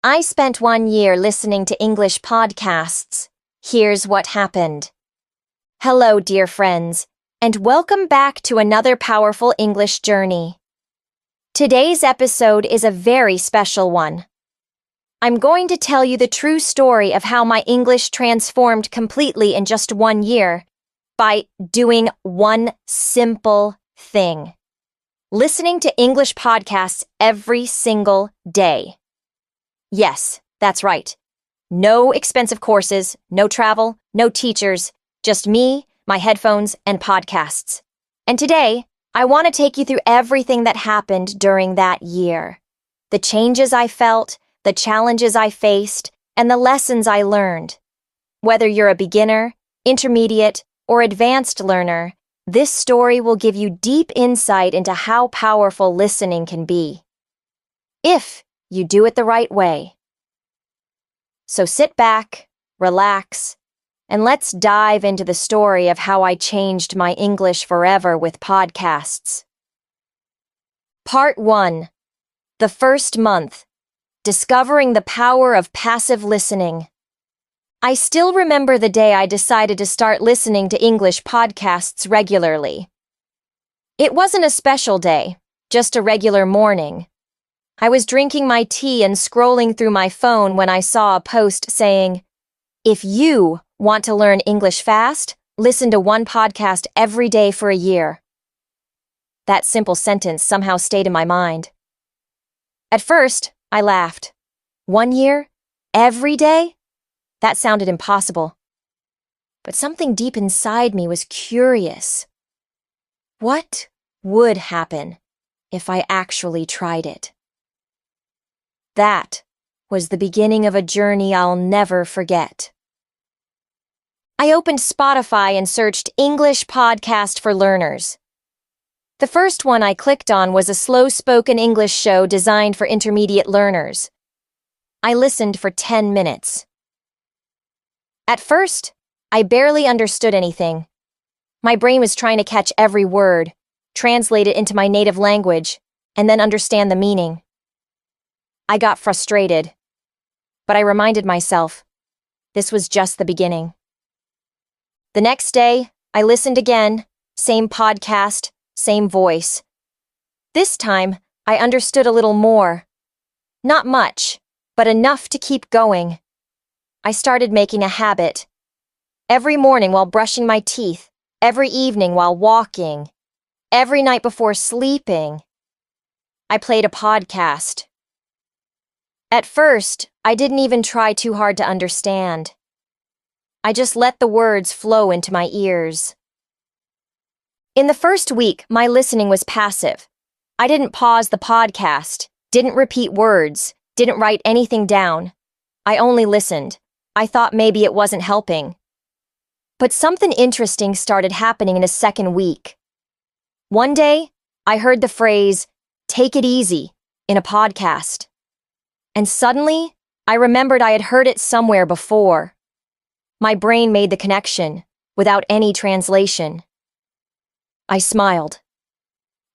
I spent 1 year listening to English podcasts. Here's what happened. Hello, dear friends, and welcome back to another powerful English journey. Today's episode is a very special one. I'm going to tell you the true story of how my English transformed completely in just 1 year by doing one simple thing. Listening to English podcasts every single day. Yes, that's right. No expensive courses, no travel, no teachers, just me, my headphones, and podcasts. And today, I want to take you through everything that happened during that year. The changes I felt, the challenges I faced, and the lessons I learned. Whether you're a beginner, intermediate, or advanced learner, this story will give you deep insight into how powerful listening can be. If you do it the right way. So sit back, relax, and let's dive into the story of how I changed my English forever with podcasts. Part 1. The first month. Discovering the power of passive listening. I still remember the day I decided to start listening to English podcasts regularly. It wasn't a special day, just a regular morning. I was drinking my tea and scrolling through my phone when I saw a post saying, "If you want to learn English fast, listen to one podcast every day for a year." That simple sentence somehow stayed in my mind. At first, I laughed. 1 year? Every day? That sounded impossible. But something deep inside me was curious. What would happen if I actually tried it? That was the beginning of a journey I'll never forget. I opened Spotify and searched English podcast for learners. The first one I clicked on was a slow-spoken English show designed for intermediate learners. I listened for 10 minutes. At first, I barely understood anything. My brain was trying to catch every word, translate it into my native language, and then understand the meaning. I got frustrated, but I reminded myself, this was just the beginning. The next day, I listened again, same podcast, same voice. This time, I understood a little more. Not much, but enough to keep going. I started making a habit. Every morning while brushing my teeth, every evening while walking, every night before sleeping, I played a podcast. At first, I didn't even try too hard to understand. I just let the words flow into my ears. In the first week, my listening was passive. I didn't pause the podcast, didn't repeat words, didn't write anything down. I only listened. I thought maybe it wasn't helping. But something interesting started happening in a second week. One day, I heard the phrase, "take it easy," in a podcast. And suddenly, I remembered I had heard it somewhere before. My brain made the connection, without any translation. I smiled.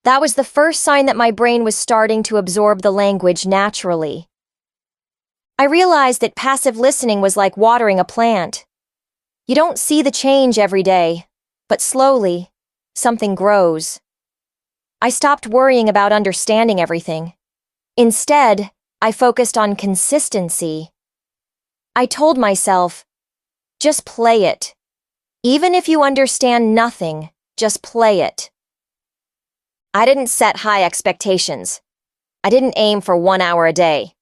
That was the first sign that my brain was starting to absorb the language naturally. I realized that passive listening was like watering a plant. You don't see the change every day, but slowly, something grows. I stopped worrying about understanding everything. Instead, I focused on consistency. I told myself, just play it. Even if you understand nothing, just play it. I didn't set high expectations. I didn't aim for 1 hour a day.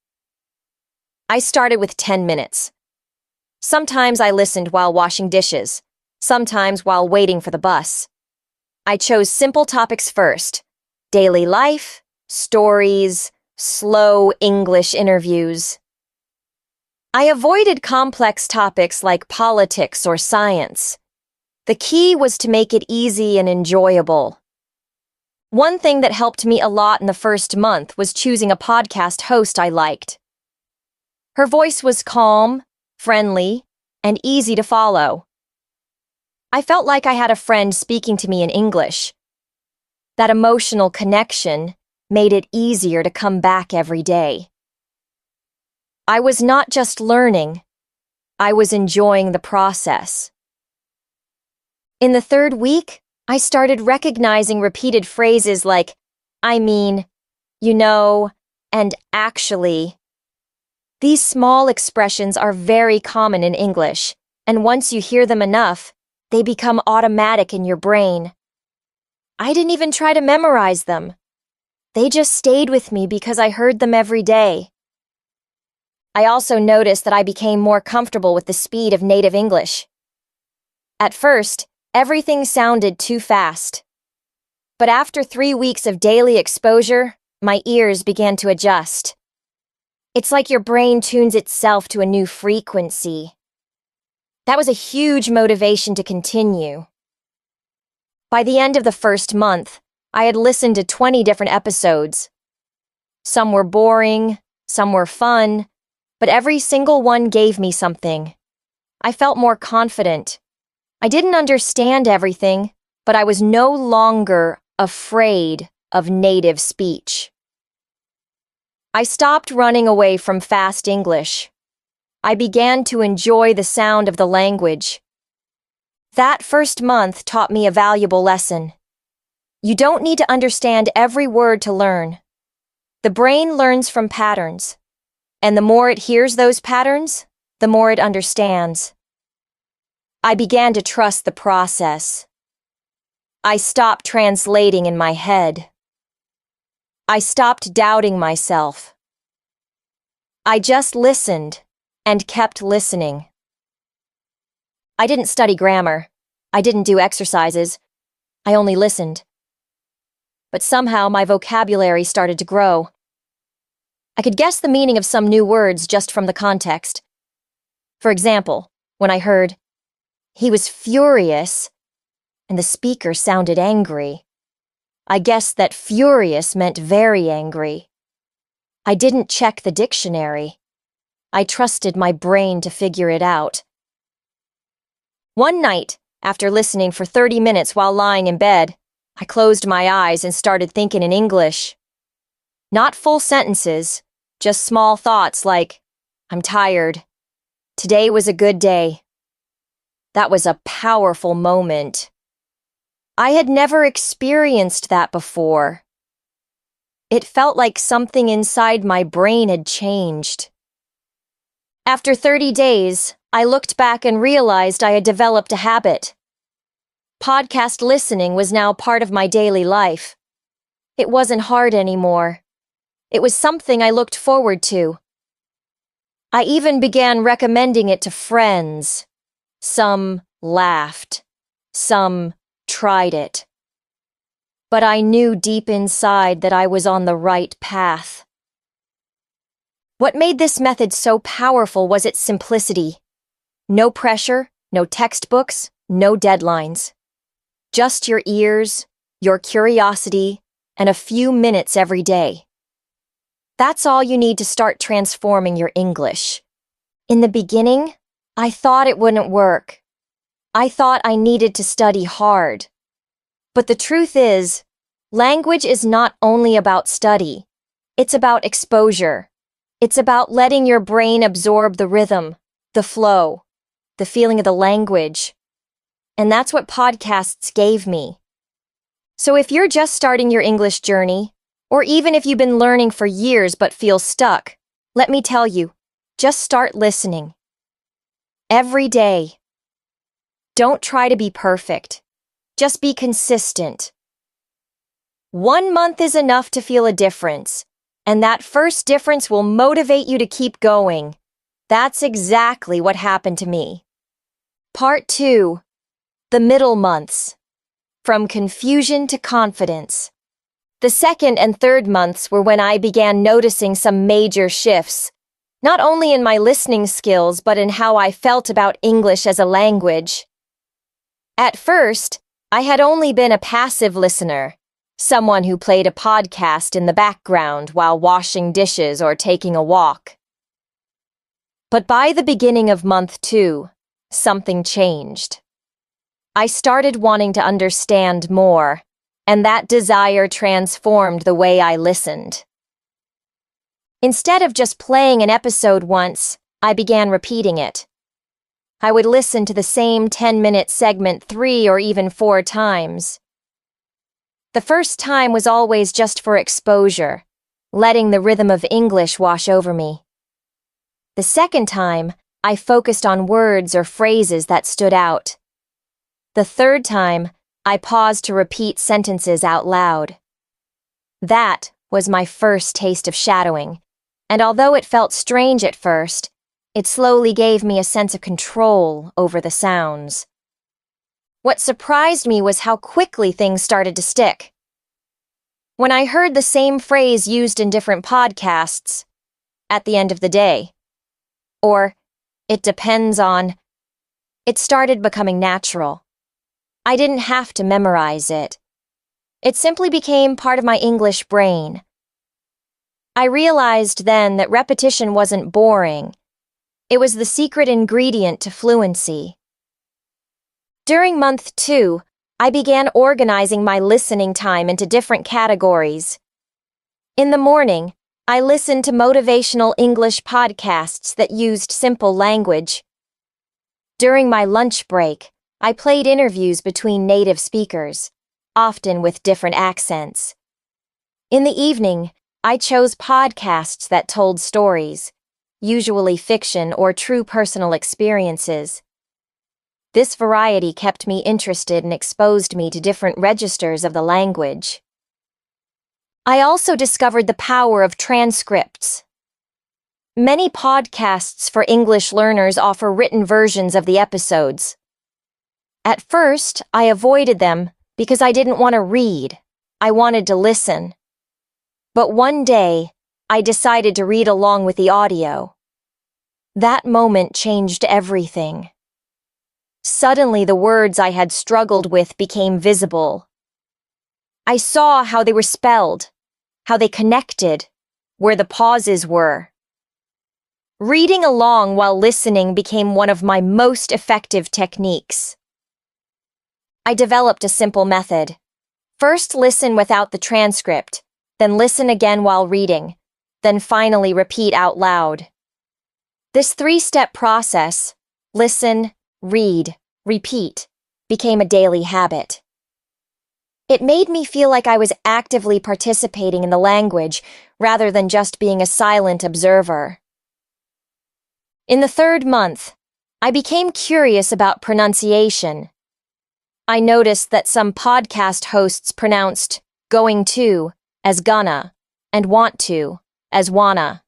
I started with 10 minutes. Sometimes I listened while washing dishes, sometimes while waiting for the bus. I chose simple topics first: daily life, stories, slow English interviews. I avoided complex topics like politics or science. The key was to make it easy and enjoyable. One thing that helped me a lot in the first month was choosing a podcast host I liked. Her voice was calm, friendly, and easy to follow. I felt like I had a friend speaking to me in English. That emotional connection made it easier to come back every day. I was not just learning, I was enjoying the process. In the third week, I started recognizing repeated phrases like, I mean, you know, and actually. These small expressions are very common in English, and once you hear them enough, they become automatic in your brain. I didn't even try to memorize them. They just stayed with me because I heard them every day. I also noticed that I became more comfortable with the speed of native English. At first, everything sounded too fast. But after 3 weeks of daily exposure, my ears began to adjust. It's like your brain tunes itself to a new frequency. That was a huge motivation to continue. By the end of the first month, I had listened to 20 different episodes. Some were boring, some were fun, but every single one gave me something. I felt more confident. I didn't understand everything, but I was no longer afraid of native speech. I stopped running away from fast English. I began to enjoy the sound of the language. That first month taught me a valuable lesson. You don't need to understand every word to learn. The brain learns from patterns, and the more it hears those patterns, the more it understands. I began to trust the process. I stopped translating in my head. I stopped doubting myself. I just listened and kept listening. I didn't study grammar. I didn't do exercises. I only listened. But somehow my vocabulary started to grow. I could guess the meaning of some new words just from the context. For example, when I heard, "He was furious," and the speaker sounded angry, I guessed that furious meant very angry. I didn't check the dictionary. I trusted my brain to figure it out. One night, after listening for 30 minutes while lying in bed, I closed my eyes and started thinking in English. Not full sentences, just small thoughts like, "I'm tired. Today was a good day." That was a powerful moment. I had never experienced that before. It felt like something inside my brain had changed. After 30 days, I looked back and realized I had developed a habit. Podcast listening was now part of my daily life. It wasn't hard anymore. It was something I looked forward to. I even began recommending it to friends. Some laughed. Some tried it. But I knew deep inside that I was on the right path. What made this method so powerful was its simplicity. No pressure, no textbooks, no deadlines. Just your ears, your curiosity, and a few minutes every day. That's all you need to start transforming your English. In the beginning, I thought it wouldn't work. I thought I needed to study hard. But the truth is, language is not only about study. It's about exposure. It's about letting your brain absorb the rhythm, the flow, the feeling of the language. And that's what podcasts gave me. So if you're just starting your English journey, or even if you've been learning for years but feel stuck, let me tell you, just start listening. Every day. Don't try to be perfect. Just be consistent. 1 month is enough to feel a difference, and that first difference will motivate you to keep going. That's exactly what happened to me. Part 2. The middle months. From confusion to confidence. The second and third months were when I began noticing some major shifts, not only in my listening skills but in how I felt about English as a language. At first, I had only been a passive listener, someone who played a podcast in the background while washing dishes or taking a walk. But by the beginning of month 2, something changed. I started wanting to understand more, and that desire transformed the way I listened. Instead of just playing an episode once, I began repeating it. I would listen to the same 10-minute segment 3 or even 4 times. The first time was always just for exposure, letting the rhythm of English wash over me. The second time, I focused on words or phrases that stood out. The third time, I paused to repeat sentences out loud. That was my first taste of shadowing, and although it felt strange at first, it slowly gave me a sense of control over the sounds. What surprised me was how quickly things started to stick. When I heard the same phrase used in different podcasts, "at the end of the day," or "it depends on," it started becoming natural. I didn't have to memorize it. It simply became part of my English brain. I realized then that repetition wasn't boring. It was the secret ingredient to fluency. During month 2, I began organizing my listening time into different categories. In the morning, I listened to motivational English podcasts that used simple language. During my lunch break, I played interviews between native speakers, often with different accents. In the evening, I chose podcasts that told stories, usually fiction or true personal experiences. This variety kept me interested and exposed me to different registers of the language. I also discovered the power of transcripts. Many podcasts for English learners offer written versions of the episodes. At first, I avoided them because I didn't want to read. I wanted to listen. But one day, I decided to read along with the audio. That moment changed everything. Suddenly, the words I had struggled with became visible. I saw how they were spelled, how they connected, where the pauses were. Reading along while listening became one of my most effective techniques. I developed a simple method. First, listen without the transcript, then listen again while reading, then finally repeat out loud. This 3-step process, listen, read, repeat, became a daily habit. It made me feel like I was actively participating in the language rather than just being a silent observer. In the 3rd month, I became curious about pronunciation. I noticed that some podcast hosts pronounced going to as gonna and want to as wanna.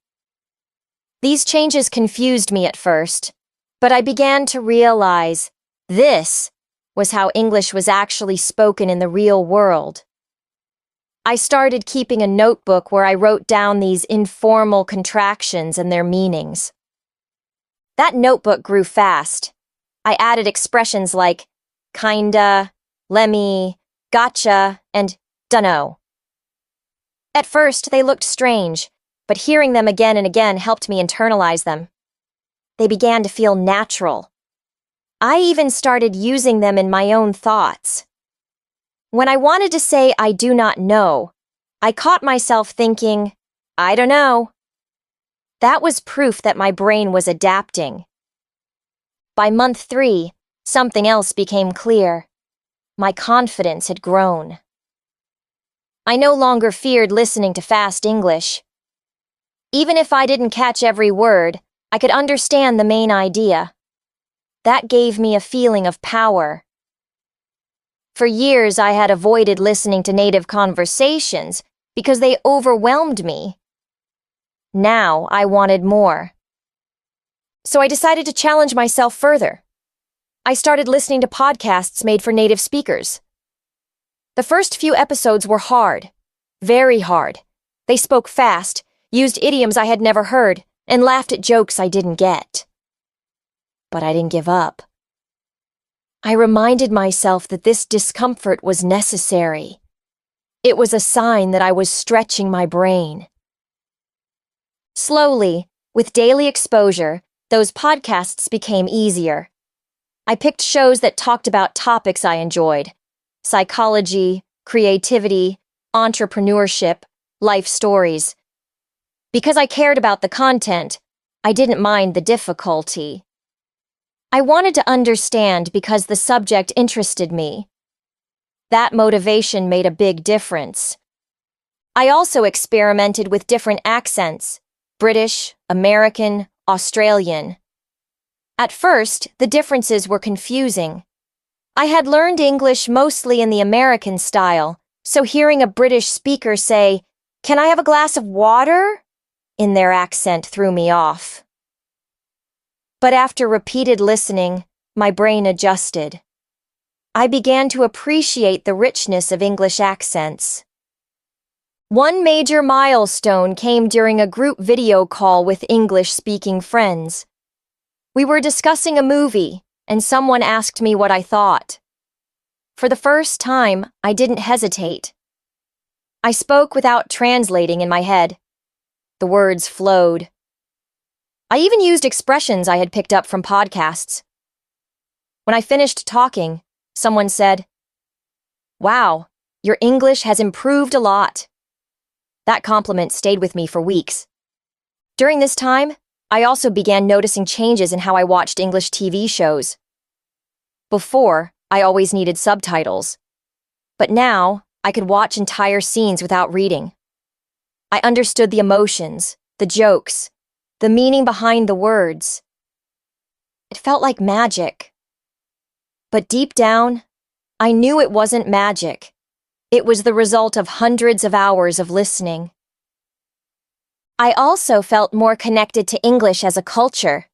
These changes confused me at first, but I began to realize this was how English was actually spoken in the real world. I started keeping a notebook where I wrote down these informal contractions and their meanings. That notebook grew fast. I added expressions like kinda, lemme, gotcha, and dunno. At first, they looked strange, but hearing them again and again helped me internalize them. They began to feel natural. I even started using them in my own thoughts. When I wanted to say I do not know, I caught myself thinking, I don't know. That was proof that my brain was adapting. By month 3, something else became clear. My confidence had grown. I no longer feared listening to fast English. Even if I didn't catch every word, I could understand the main idea. That gave me a feeling of power. For years, I had avoided listening to native conversations because they overwhelmed me. Now, I wanted more. So I decided to challenge myself further. I started listening to podcasts made for native speakers. The first few episodes were hard, very hard. They spoke fast, used idioms I had never heard, and laughed at jokes I didn't get. But I didn't give up. I reminded myself that this discomfort was necessary. It was a sign that I was stretching my brain. Slowly, with daily exposure, those podcasts became easier. I picked shows that talked about topics I enjoyed: psychology, creativity, entrepreneurship, life stories. Because I cared about the content, I didn't mind the difficulty. I wanted to understand because the subject interested me. That motivation made a big difference. I also experimented with different accents: British, American, Australian. At first, the differences were confusing. I had learned English mostly in the American style, so hearing a British speaker say, "Can I have a glass of water?" in their accent threw me off. But after repeated listening, my brain adjusted. I began to appreciate the richness of English accents. One major milestone came during a group video call with English-speaking friends. We were discussing a movie, and someone asked me what I thought. For the first time, I didn't hesitate. I spoke without translating in my head. The words flowed. I even used expressions I had picked up from podcasts. When I finished talking, someone said, "Wow, your English has improved a lot." That compliment stayed with me for weeks. During this time, I also began noticing changes in how I watched English TV shows. Before, I always needed subtitles. But now, I could watch entire scenes without reading. I understood the emotions, the jokes, the meaning behind the words. It felt like magic. But deep down, I knew it wasn't magic. It was the result of hundreds of hours of listening. I also felt more connected to English as a culture.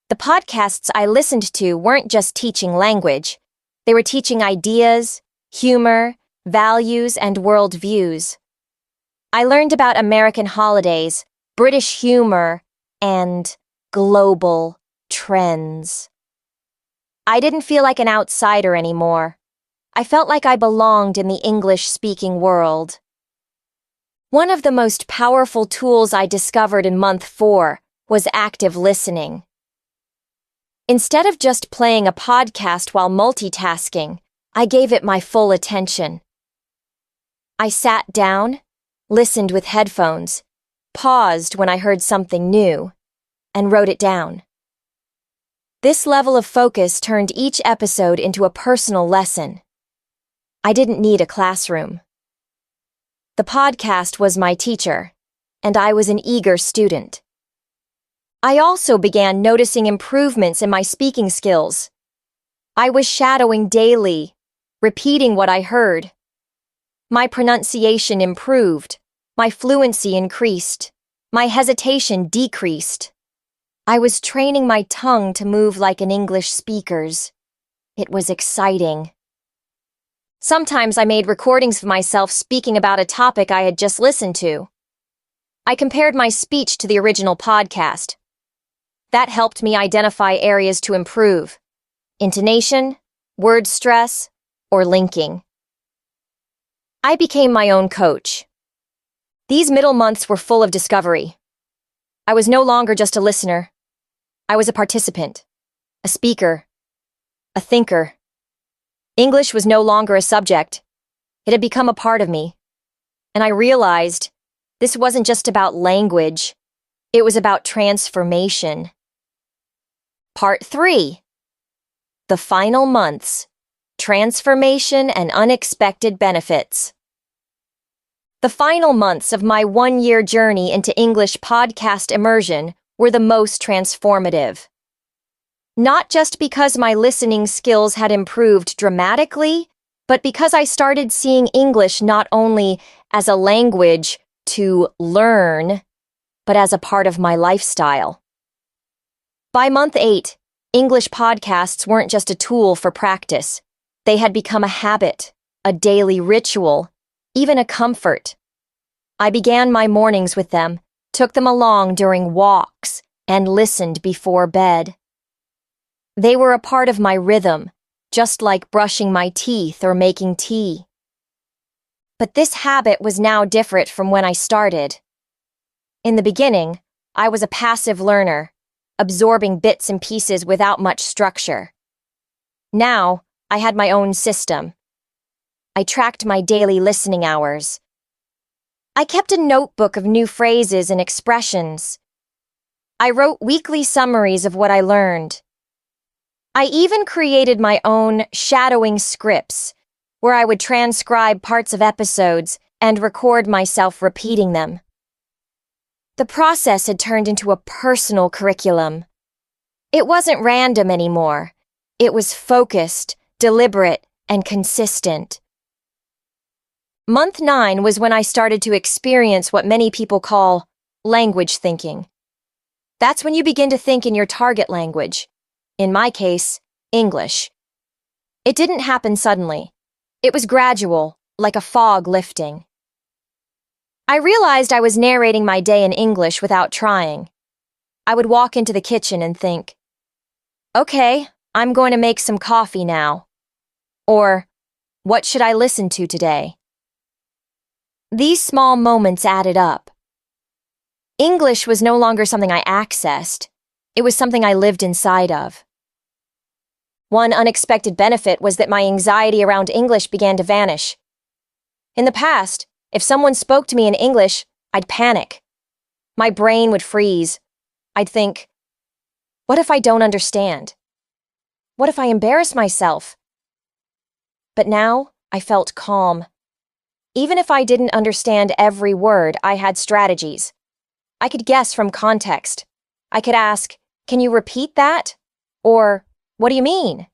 The podcasts I listened to weren't just teaching language. They were teaching ideas, humor, values, and worldviews. I learned about American holidays, British humor, and global trends. I didn't feel like an outsider anymore. I felt like I belonged in the English-speaking world. One of the most powerful tools I discovered in month 4 was active listening. Instead of just playing a podcast while multitasking, I gave it my full attention. I sat down, listened with headphones, paused when I heard something new, and wrote it down. This level of focus turned each episode into a personal lesson. I didn't need a classroom. The podcast was my teacher, and I was an eager student. I also began noticing improvements in my speaking skills. I was shadowing daily, repeating what I heard. My pronunciation improved, my fluency increased, my hesitation decreased. I was training my tongue to move like an English speaker's. It was exciting. Sometimes I made recordings of myself speaking about a topic I had just listened to. I compared my speech to the original podcast. That helped me identify areas to improve: intonation, word stress, or linking. I became my own coach. These middle months were full of discovery. I was no longer just a listener. I was a participant, a speaker, a thinker. English was no longer a subject. It had become a part of me. And I realized this wasn't just about language. It was about transformation. Part 3. The final months. Transformation and unexpected benefits. The final months of my 1-year journey into English podcast immersion were the most transformative. Not just because my listening skills had improved dramatically, but because I started seeing English not only as a language to learn, but as a part of my lifestyle. By month 8, English podcasts weren't just a tool for practice. They had become a habit, a daily ritual, even a comfort. I began my mornings with them, took them along during walks, and listened before bed. They were a part of my rhythm, just like brushing my teeth or making tea. But this habit was now different from when I started. In the beginning, I was a passive learner, absorbing bits and pieces without much structure. Now, I had my own system. I tracked my daily listening hours. I kept a notebook of new phrases and expressions. I wrote weekly summaries of what I learned. I even created my own shadowing scripts, where I would transcribe parts of episodes and record myself repeating them. The process had turned into a personal curriculum. It wasn't random anymore. It was focused, deliberate, and consistent. Month 9 was when I started to experience what many people call language thinking. That's when you begin to think in your target language. In my case, English. It didn't happen suddenly. It was gradual, like a fog lifting. I realized I was narrating my day in English without trying. I would walk into the kitchen and think, okay, I'm going to make some coffee now. Or, what should I listen to today? These small moments added up. English was no longer something I accessed. It was something I lived inside of. One unexpected benefit was that my anxiety around English began to vanish. In the past, if someone spoke to me in English, I'd panic. My brain would freeze. I'd think, what if I don't understand? What if I embarrass myself? But now, I felt calm. Even if I didn't understand every word, I had strategies. I could guess from context. I could ask, can you repeat that? Or, what do you mean?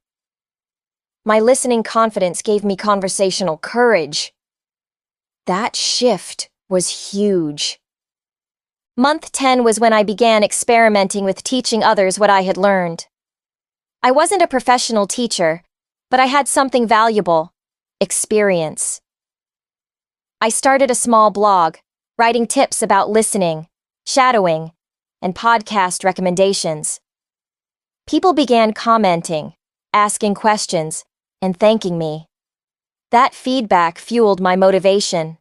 My listening confidence gave me conversational courage. That shift was huge. Month 10 was when I began experimenting with teaching others what I had learned. I wasn't a professional teacher, but I had something valuable: experience. I started a small blog, writing tips about listening, shadowing, and podcast recommendations. People began commenting, asking questions, and thanking me. That feedback fueled my motivation.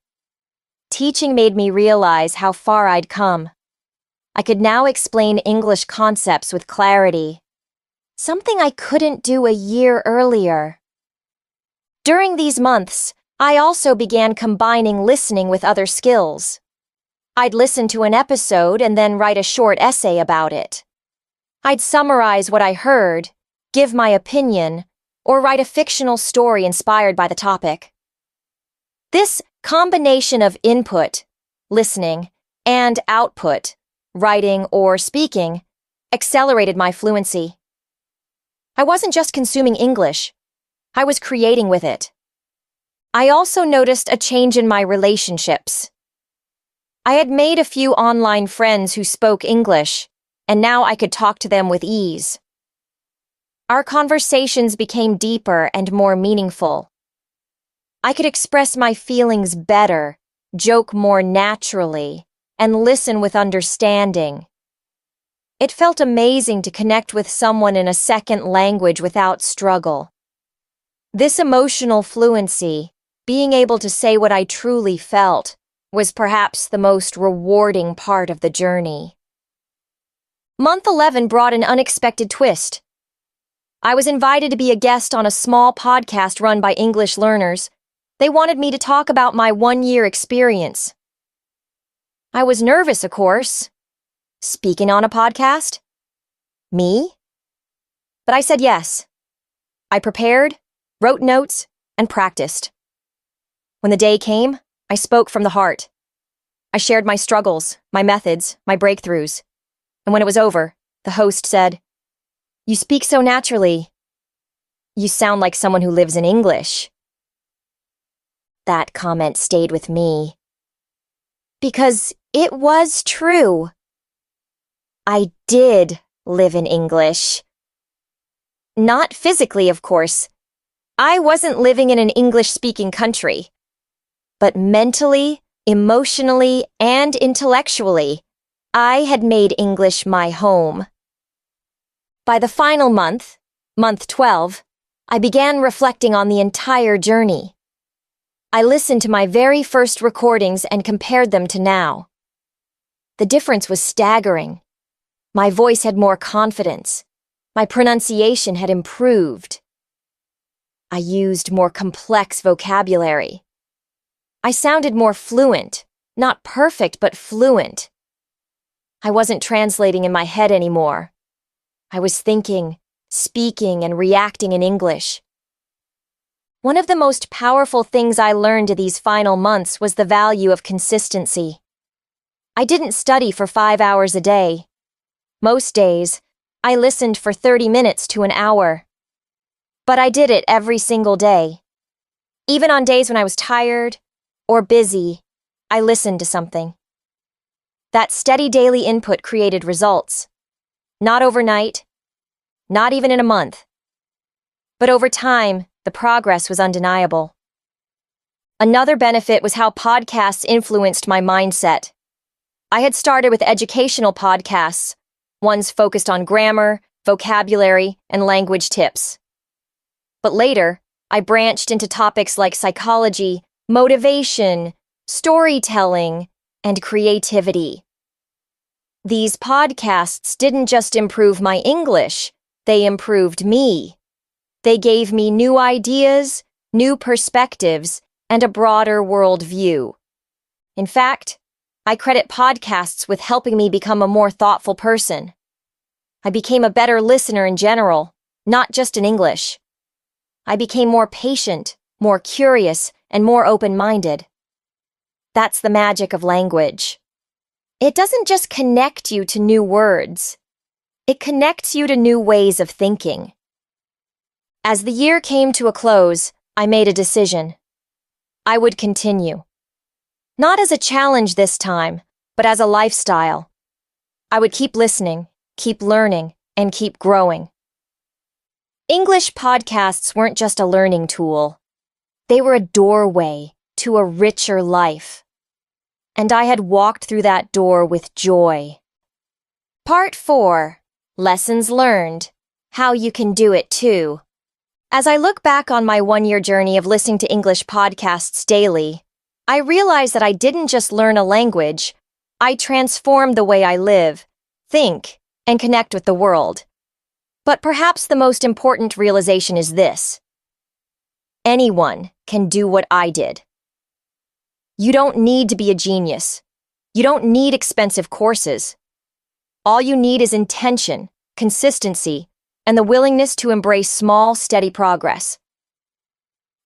Teaching made me realize how far I'd come. I could now explain English concepts with clarity, something I couldn't do a year earlier. During these months, I also began combining listening with other skills. I'd listen to an episode and then write a short essay about it. I'd summarize what I heard, give my opinion, or write a fictional story inspired by the topic. This combination of input, listening, and output, writing or speaking, accelerated my fluency. I wasn't just consuming English. I was creating with it. I also noticed a change in my relationships. I had made a few online friends who spoke English, and now I could talk to them with ease. Our conversations became deeper and more meaningful. I could express my feelings better, joke more naturally, and listen with understanding. It felt amazing to connect with someone in a second language without struggle. This emotional fluency, being able to say what I truly felt, was perhaps the most rewarding part of the journey. Month 11 brought an unexpected twist. I was invited to be a guest on a small podcast run by English learners. They wanted me to talk about my one-year experience. I was nervous, of course. Speaking on a podcast? Me? But I said yes. I prepared, wrote notes, and practiced. When the day came, I spoke from the heart. I shared my struggles, my methods, my breakthroughs. And when it was over, the host said, "You speak so naturally. You sound like someone who lives in English." That comment stayed with me. Because it was true. I did live in English. Not physically, of course. I wasn't living in an English-speaking country. But mentally, emotionally, and intellectually, I had made English my home. By the final month, month 12, I began reflecting on the entire journey. I listened to my very first recordings and compared them to now. The difference was staggering. My voice had more confidence. My pronunciation had improved. I used more complex vocabulary. I sounded more fluent, Not perfect, but fluent. I wasn't translating in my head anymore. I was thinking, speaking, and reacting in English. One of the most powerful things I learned these final months was the value of consistency. I didn't study for 5 hours a day. Most days, I listened for 30 minutes to an hour. But I did it every single day. Even on days when I was tired or busy, I listened to something. That steady daily input created results. Not overnight, not even in a month. But over time, the progress was undeniable. Another benefit was how podcasts influenced my mindset. I had started with educational podcasts, ones focused on grammar, vocabulary, and language tips. But later, I branched into topics like psychology, motivation, storytelling, and creativity. These podcasts didn't just improve my English, they improved me. They gave me new ideas, new perspectives, and a broader worldview. In fact, I credit podcasts with helping me become a more thoughtful person. I became a better listener in general, not just in English. I became more patient, more curious, and more open-minded. That's the magic of language. It doesn't just connect you to new words. It connects you to new ways of thinking. As the year came to a close, I made a decision. I would continue. Not as a challenge this time, but as a lifestyle. I would keep listening, keep learning, and keep growing. English podcasts weren't just a learning tool. They were a doorway to a richer life. And I had walked through that door with joy. Part 4. Lessons learned. How you can do it too. As I look back on my 1-year journey of listening to English podcasts daily, I realize that I didn't just learn a language, I transformed the way I live, think, and connect with the world. But perhaps the most important realization is this. Anyone can do what I did. You don't need to be a genius. You don't need expensive courses. All you need is intention, consistency, and the willingness to embrace small, steady progress.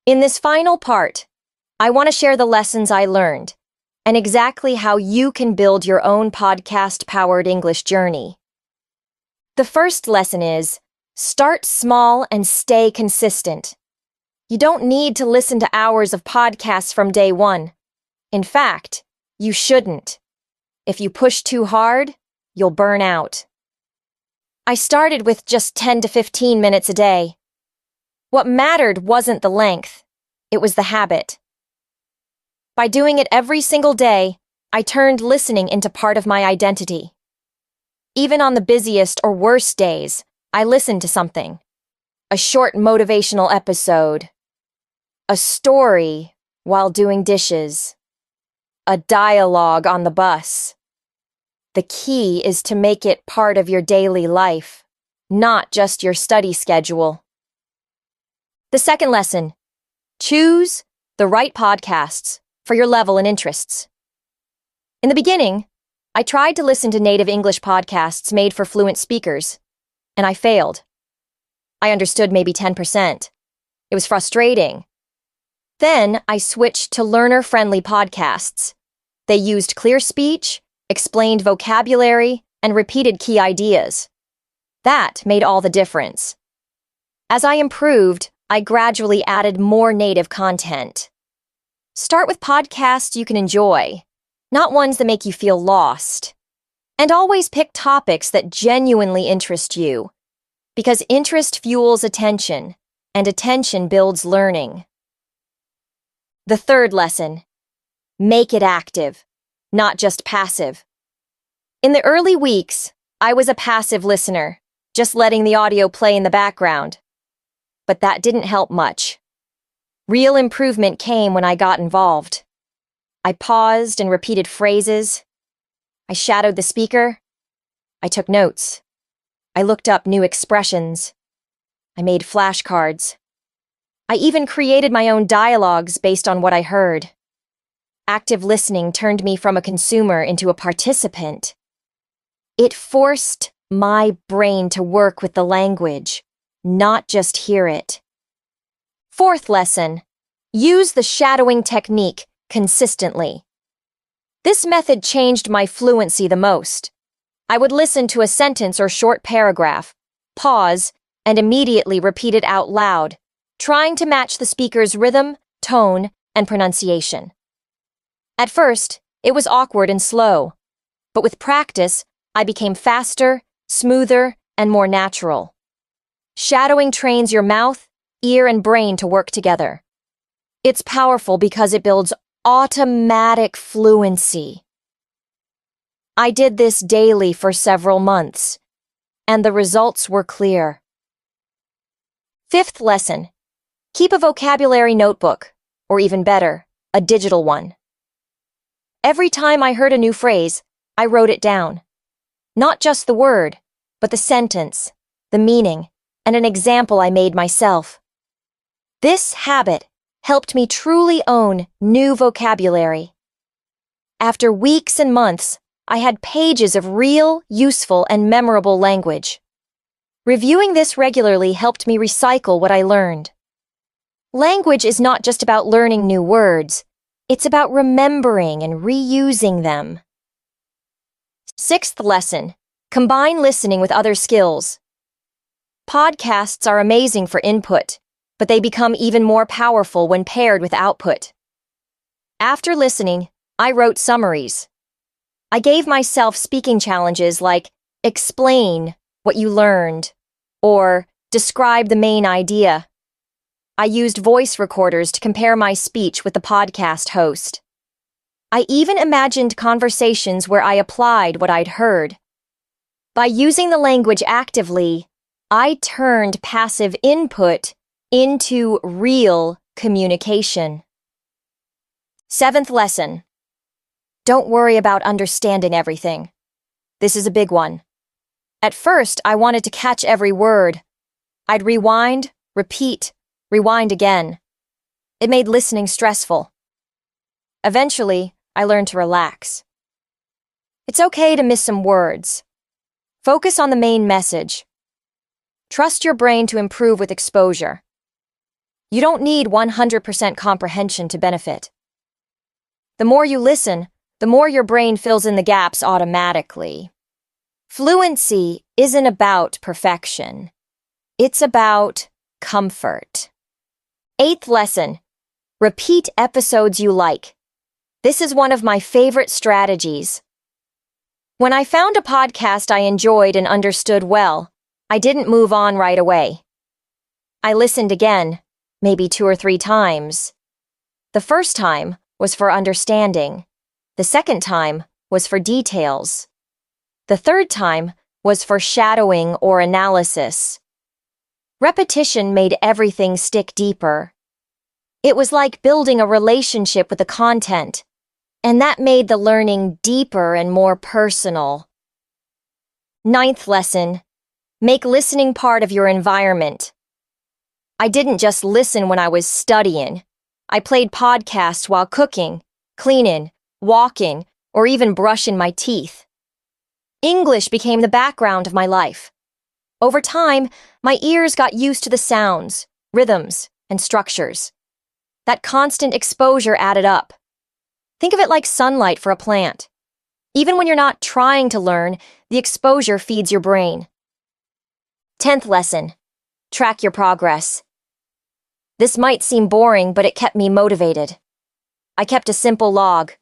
In this final part, I want to share the lessons I learned and exactly how you can build your own podcast-powered English journey. The first lesson is, start small and stay consistent. You don't need to listen to hours of podcasts from day one. In fact, you shouldn't. If you push too hard, you'll burn out. I started with just 10 to 15 minutes a day. What mattered wasn't the length, it was the habit. By doing it every single day, I turned listening into part of my identity. Even on the busiest or worst days, I listened to something. A short motivational episode. A story while doing dishes. A dialogue on the bus. The key is to make it part of your daily life, not just your study schedule. The second lesson, choose the right podcasts for your level and interests. In the beginning, I tried to listen to native English podcasts made for fluent speakers, and I failed. I understood maybe 10%. It was frustrating. Then I switched to learner-friendly podcasts. They used clear speech, explained vocabulary, and repeated key ideas. That made all the difference. As I improved, I gradually added more native content. Start with podcasts you can enjoy, not ones that make you feel lost. And always pick topics that genuinely interest you, because interest fuels attention, and attention builds learning. The third lesson, make it active, not just passive. In the early weeks, I was a passive listener, just letting the audio play in the background. But that didn't help much. Real improvement came when I got involved. I paused and repeated phrases. I shadowed the speaker. I took notes. I looked up new expressions. I made flashcards. I even created my own dialogues based on what I heard. Active listening turned me from a consumer into a participant. It forced my brain to work with the language, not just hear it. Fourth lesson, use the shadowing technique consistently. This method changed my fluency the most. I would listen to a sentence or short paragraph, pause, and immediately repeat it out loud, trying to match the speaker's rhythm, tone, and pronunciation. At first, it was awkward and slow, but with practice, I became faster, smoother, and more natural. Shadowing trains your mouth, ear, and brain to work together. It's powerful because it builds automatic fluency. I did this daily for several months, and the results were clear. Fifth lesson, keep a vocabulary notebook, or even better, a digital one. Every time I heard a new phrase, I wrote it down. Not just the word, but the sentence, the meaning, and an example I made myself. This habit helped me truly own new vocabulary. After weeks and months, I had pages of real, useful, and memorable language. Reviewing this regularly helped me recycle what I learned. Language is not just about learning new words, it's about remembering and reusing them. Sixth lesson, combine listening with other skills. Podcasts are amazing for input, but they become even more powerful when paired with output. After listening, I wrote summaries. I gave myself speaking challenges like explain what you learned or describe the main idea. I used voice recorders to compare my speech with the podcast host. I even imagined conversations where I applied what I'd heard. By using the language actively, I turned passive input into real communication. Seventh lesson, don't worry about understanding everything. This is a big one. At first, I wanted to catch every word. I'd rewind, repeat, rewind again. It made listening stressful. Eventually, I learned to relax. It's okay to miss some words. Focus on the main message. Trust your brain to improve with exposure. You don't need 100% comprehension to benefit. The more you listen, the more your brain fills in the gaps automatically. Fluency isn't about perfection. It's about comfort. Eighth lesson, repeat episodes you like. This is one of my favorite strategies. When I found a podcast I enjoyed and understood well, I didn't move on right away. I listened again, maybe 2 or 3 times. The first time was for understanding. The second time was for details. The third time was for shadowing or analysis. Repetition made everything stick deeper. It was like building a relationship with the content, and that made the learning deeper and more personal. Ninth lesson, make listening part of your environment. I didn't just listen when I was studying. I played podcasts while cooking, cleaning, walking, or even brushing my teeth. English became the background of my life. Over time, my ears got used to the sounds, rhythms, and structures. That constant exposure added up. Think of it like sunlight for a plant. Even when you're not trying to learn, the exposure feeds your brain. 10th lesson, track your progress. This might seem boring, but it kept me motivated. I kept a simple log.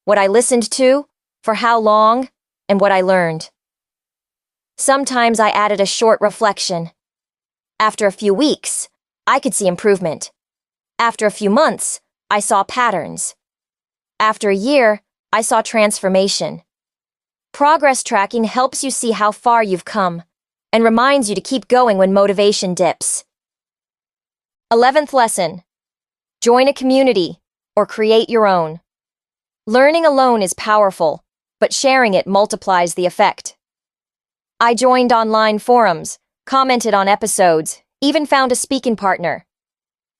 What I listened to, for how long, and what I learned. Sometimes I added a short reflection. After a few weeks, I could see improvement. After a few months, I saw patterns. After a year, I saw transformation. Progress tracking helps you see how far you've come and reminds you to keep going when motivation dips. 11th lesson, join a community or create your own. Learning alone is powerful, but sharing it multiplies the effect. I joined online forums, commented on episodes, even found a speaking partner.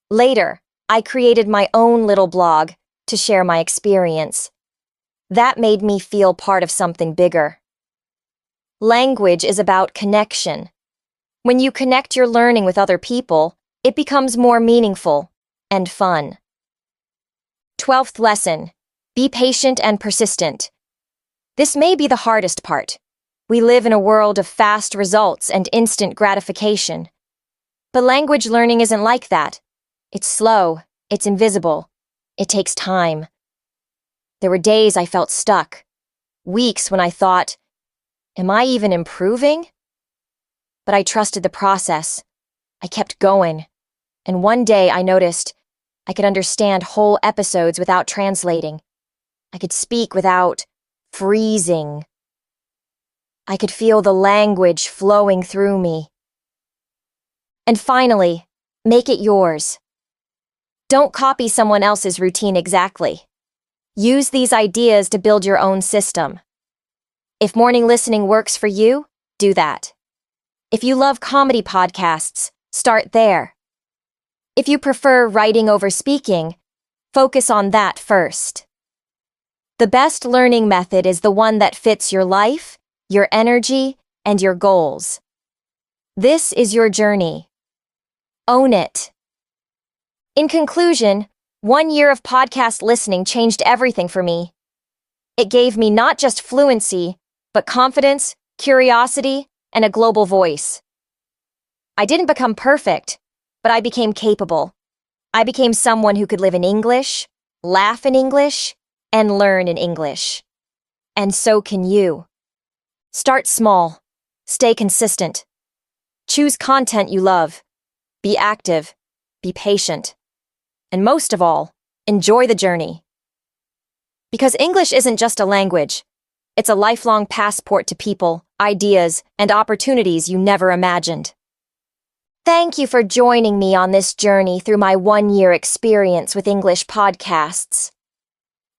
Later, I created my own little blog to share my experience. That made me feel part of something bigger. Language is about connection. When you connect your learning with other people, it becomes more meaningful and fun. 12th lesson. Be patient and persistent. This may be the hardest part. We live in a world of fast results and instant gratification. But language learning isn't like that. It's slow, it's invisible, it takes time. There were days I felt stuck, weeks when I thought, am I even improving? But I trusted the process. I kept going. And one day I noticed I could understand whole episodes without translating. I could speak without freezing. I could feel the language flowing through me. And finally, make it yours. Don't copy someone else's routine exactly. Use these ideas to build your own system. If morning listening works for you, do that. If you love comedy podcasts, start there. If you prefer writing over speaking, focus on that first. The best learning method is the one that fits your life, your energy, and your goals. This is your journey. Own it. In conclusion, 1 year of podcast listening changed everything for me. It gave me not just fluency, but confidence, curiosity, and a global voice. I didn't become perfect, but I became capable. I became someone who could live in English, laugh in English, and learn in English. And so can you. Start small. Stay consistent. Choose content you love. Be active. Be patient. And most of all, enjoy the journey. Because English isn't just a language. It's a lifelong passport to people, ideas, and opportunities you never imagined. Thank you for joining me on this journey through my 1-year experience with English podcasts.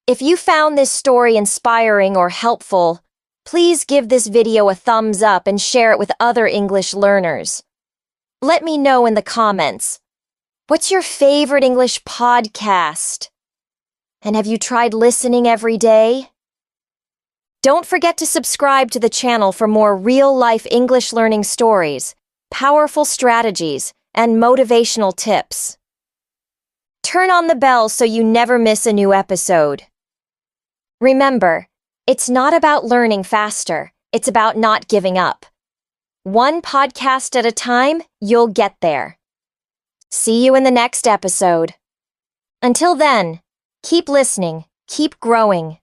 If you found this story inspiring or helpful, please give this video a thumbs up and share it with other English learners. Let me know in the comments. What's your favorite English podcast? And have you tried listening every day? Don't forget to subscribe to the channel for more real-life English learning stories, powerful strategies, and motivational tips. Turn on the bell so you never miss a new episode. Remember, it's not about learning faster, it's about not giving up. One podcast at a time, you'll get there. See you in the next episode. Until then, keep listening, keep growing,